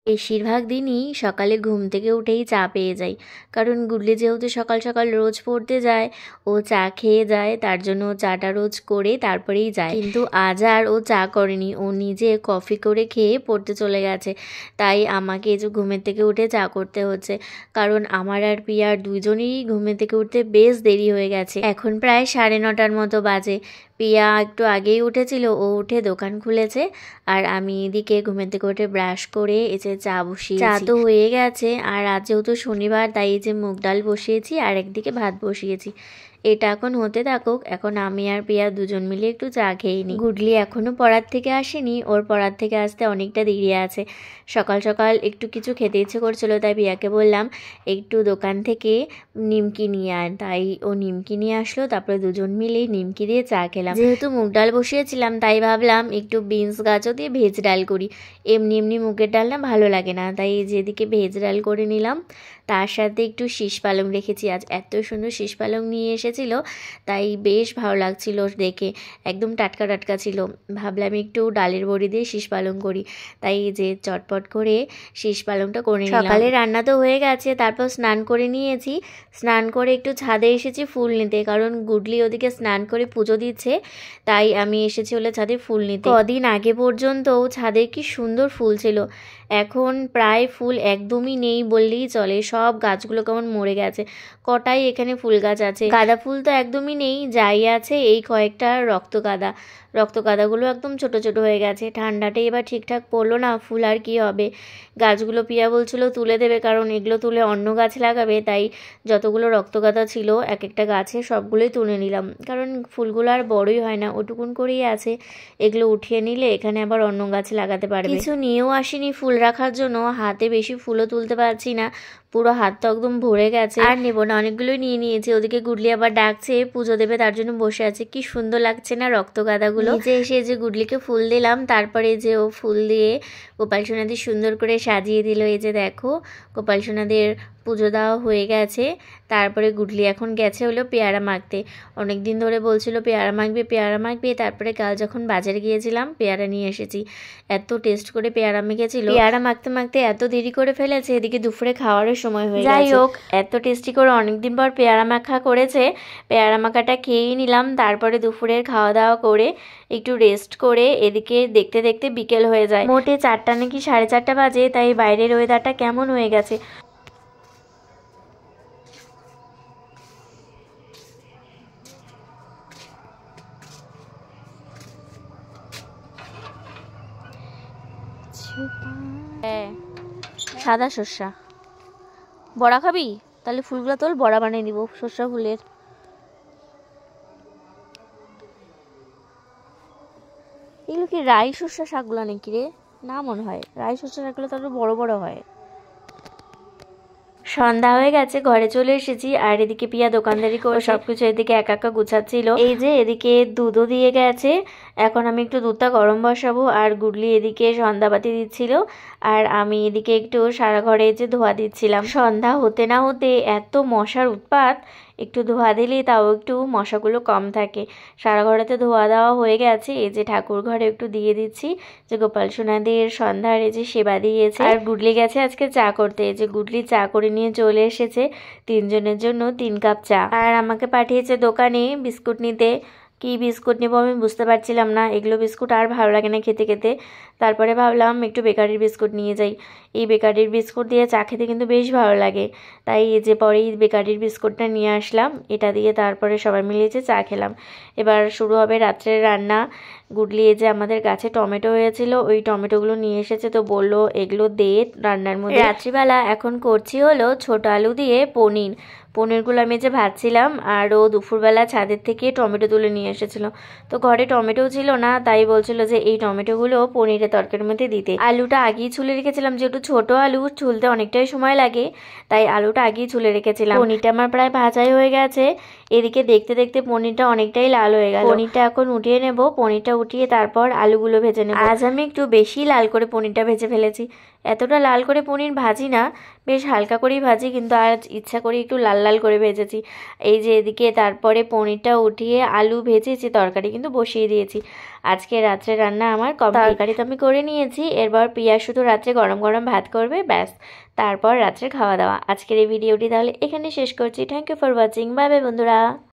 বেশিরভাগ দিনই সকালে ঘুম থেকে উঠেই চা পেয়ে যাই, কারণ গুডলি যেহেতু সকাল সকাল রোজ পড়তে যায়, ও চা খেয়ে যায়, তার জন্য ও চাটা রোজ করে তারপরেই যায়। কিন্তু আজ আর ও চা করেনি, ও নিজে কফি করে খেয়ে পড়তে চলে গেছে। তাই আমাকে এই যে ঘুমের থেকে উঠে চা করতে হচ্ছে, কারণ আমার আর পিয়ার দুজনেরই ঘুমের থেকে উঠতে বেশ দেরি হয়ে গেছে। এখন প্রায় 9:30 মতো বাজে। পিয়া একটু আগেই উঠেছিল, ও উঠে দোকান খুলেছে, আর আমি এদিকে ঘুমের থেকে উঠে ব্রাশ করে এসে চা বসিয়েছি। চা তো হয়ে গেছে, আর আজ যেহেতু শনিবার তাই এই যে মুগ ডাল বসিয়েছি আর একদিকে ভাত বসিয়েছি। এটা এখন হতে থাকুক, এখন আমি আর পিয়া দুজন মিলে একটু চা খেয়ে নিই। গুডলি এখনো পড়ার থেকে আসেনি, ওর পড়ার থেকে আসতে অনেকটা দেরি আছে। সকাল সকাল একটু কিছু খেতে ইচ্ছে করছিল, তাই পিয়াকে বললাম একটু দোকান থেকে নিমকি নিয়ে আন। তাই ও নিমকি নিয়ে আসলো, তারপরে দুজন মিলে নিমকি দিয়ে চা খেলাম। যেহেতু মুগ ডাল বসিয়েছিলাম তাই ভাবলাম একটু বিনস গাজর দিয়ে ভেজ ডাল করি। এমনি এমনি মুগের ডাল না ভালো লাগে না, তাই যেদিকে ভেজ ডাল করে নিলাম, তার সাথে একটু শীষ পালং রেখেছি। আজ এত সুন্দর শীষ পালং নিয়ে এসেছিল, তাই বেশ ভালো লাগছিল দেখে, একদম টাটকা টাটকা ছিল। ভাবলাম একটু ডালের বড়ি দিয়ে শীষ পালং করি, তাই যে চটপট করে শীষ পালংটা করে নিলাম। সকালে রান্না তো হয়ে গেছে, তারপর স্নান করে নিয়েছি। স্নান করে একটু ছাদে এসেছি ফুল নিতে, কারণ গুডলি ওদিকে স্নান করে পুজো দিচ্ছে, তাই আমি এসেছি হলে ছাদে ফুল নিতে। কদিন আগে পর্যন্ত ছাদে কি সুন্দর ফুল ছিল, এখন প্রায় ফুল একদমই নেই বললেই চলে। সব গাছগুলো কেমন মরে গেছে, কটাই এখানে ফুল গাছ আছে। গাঁদা ফুল তো একদমই নেই, যাই আছে এই কয়েকটা রক্ত গাঁদাগুলো একদম ছোট ছোট হয়ে গেছে। ঠান্ডাটা এবার ঠিকঠাক পড়লো না, ফুল আর কি হবে। গাছগুলো পিয়া বলছিল তুলে দেবে, কারণ এগুলো তুলে অন্য গাছ লাগাবে, তাই যতগুলো রক্তগাঁদা ছিল এক একটা গাছে সবগুলোই তুলে নিলাম, কারণ ফুলগুলো আর বড়ই হয় না, ওটুকুন করেই আছে। এগুলো উঠিয়ে নিলে এখানে আবার অন্য গাছ লাগাতে পারবে। কিছু নিয়েও আসিনি ফুল রাখার জন্য, হাতে বেশি ফুলও তুলতে পারছি না, পুরো হাত তো একদম ভরে গেছে। আর নেবো না, অনেকগুলোই নিয়ে নিয়েছি। ওদিকে গুডলি আবার ডাকছে পুজো দেবে, তার জন্য বসে আছে। কি সুন্দর লাগছে না রক্তগাঁদাগুলো। নিচে এসে যে গুডলিকে ফুল দিলাম, তারপরে যে ও ফুল দিয়ে গোপাল সোনাদের সুন্দর করে সাজিয়ে দিল। এই যে দেখো গোপাল সোনাদের পুজো দেওয়া হয়ে গেছে। তারপরে গুডলি এখন গেছে হলো পেয়ারা মাখতে। অনেক দিন ধরে বলছিল পেয়ারা মাখবে। তারপরে কাল যখন বাজারে গিয়েছিলাম পেয়ারা নিয়ে এসেছি, এত টেস্ট করে পেয়ারা মেখেছিল। পেয়ারা মাখতে মাখতে এত দেরি করে ফেলেছে, এদিকে দুপুরে খাওয়ারও সময় হয়ে গেছে। যাই হোক, এত টেস্টি করে অনেকদিন পর পেয়ারা মাখা করেছে, পেয়ারা মাখাটা খেয়েই নিলাম। তারপরে দুপুরের খাওয়া দাওয়া করে একটু রেস্ট করে এদিকে দেখতে দেখতে বিকেল হয়ে যায়। মোটে 4টা নাকি 4:30 বাজে, তাই বাইরের ওয়েদারটা কেমন হয়ে গেছে। সাদা শস্যা বড়া খাবি? তাহলে ফুলগুলো তোল, বড়া বানিয়ে দিব শস্যা ফুলের। এগুলো কি রাই শস্যা শাকগুলো নাকি রে? না মনে হয়, রাই শস্যা শাকগুলো তাহলে বড় বড় হয়। সন্ধ্যা হয়ে গেছে, ঘরে চলে এসেছি। আর এদিকে পিয়া দোকানদারি করে সবকিছু এদিকে একা একা গুছাচ্ছিল। এই যে এদিকে দুধও দিয়ে গেছে, এখন আমি একটু দুধটা গরম বসাবো। আর গুডলি এদিকে সন্ধ্যাবাতি দিচ্ছিল, আর আমি এদিকে একটু সারা ঘরে যে ধোয়া দিচ্ছিলাম। সন্ধ্যা হতে না হতে এত মশার উৎপাত, একটু ধোয়া দিলেই তাও একটু মশাগুলো কম থাকে। সারা ঘরেতে ধোয়া দেওয়া হয়ে গেছে। এই যে ঠাকুর ঘরে একটু দিয়ে দিচ্ছি, যে গোপাল সোনাদের সন্ধ্যার এই যে সেবা দিয়েছে। আর গুডলি গেছে আজকে চা করতে, এই যে গুডলি চা করে নিয়ে চলে এসেছে। 3 জনের জন্য 3 কাপ চা। আর আমাকে পাঠিয়েছে দোকানে বিস্কুট নিতে। কি বিস্কুট নেবো আমি বুঝতে পারছিলাম না, এগুলো বিস্কুট আর ভালো লাগে না খেতে খেতে। তারপরে ভাবলাম একটু বেকারির বিস্কুট নিয়ে যাই। এই বেকারির বিস্কুট দিয়ে চা খেতে কিন্তু বেশ ভালো লাগে, তাই এই যে পরেই বেকারির বিস্কুটটা নিয়ে আসলাম। এটা দিয়ে তারপরে সবাই মিলে যে চা খেলাম। এবার শুরু হবে রাত্রের রান্না। গুডলি এই যে আমাদের গাছে টমেটো হয়েছিল, ওই টমেটোগুলো নিয়ে এসেছে, তো বললো এগুলো দে রান্নার মধ্যে। রাত্রিবেলা এখন করছি হলো ছোট আলু দিয়ে পনিরগুলো আমি যে ভাজছিলাম, আর ও দুপুরবেলা ছাদের থেকে টমেটো তুলে নিয়ে এসেছিলো। তো ঘরে টমেটোও ছিল না, তাই বলছিল যে এই টমেটোগুলো পনিরের তরকারির মধ্যে দিতে। আলুটা আগেই ছুলে রেখেছিলাম, যেহেতু ছোট আলু ছুলতে অনেকটাই সময় লাগে, তাই আলুটা আগেই ছুলে রেখেছিলাম। পনিরটা আমার প্রায় ভাজাই হয়ে গেছে। এদিকে দেখতে দেখতে পনিরটা অনেকটাই লাল হয়ে গেল। পনিরটা এখন উঠিয়ে নেব, পনিরটা উঠিয়ে তারপর আলুগুলো ভেজে নেব। আজ আমি একটু বেশি লাল করে পনিরটা ভেজে ফেলেছি, এতটা লাল করে পনির ভাজি না, বেশ হালকা করেই ভাজি, কিন্তু আজ ইচ্ছা করে একটু লাল লাল করে ভেজেছি। এই যে এদিকে তারপরে পনিরটা উঠিয়ে আলু ভেজেছি, তরকারি কিন্তু বসিয়ে দিয়েছি। আজকে রাত্রে রান্না আমার তরকারি তো আমি করে নিয়েছি, এরপর প্রিয়া শুধু রাত্রে গরম গরম ভাত করবে, ব্যাস তারপর রাত্রে খাওয়া দাওয়া। আজকের এই ভিডিওটি তাহলে এখানে শেষ করছি। Thank you for watching, bye bye বন্ধুরা।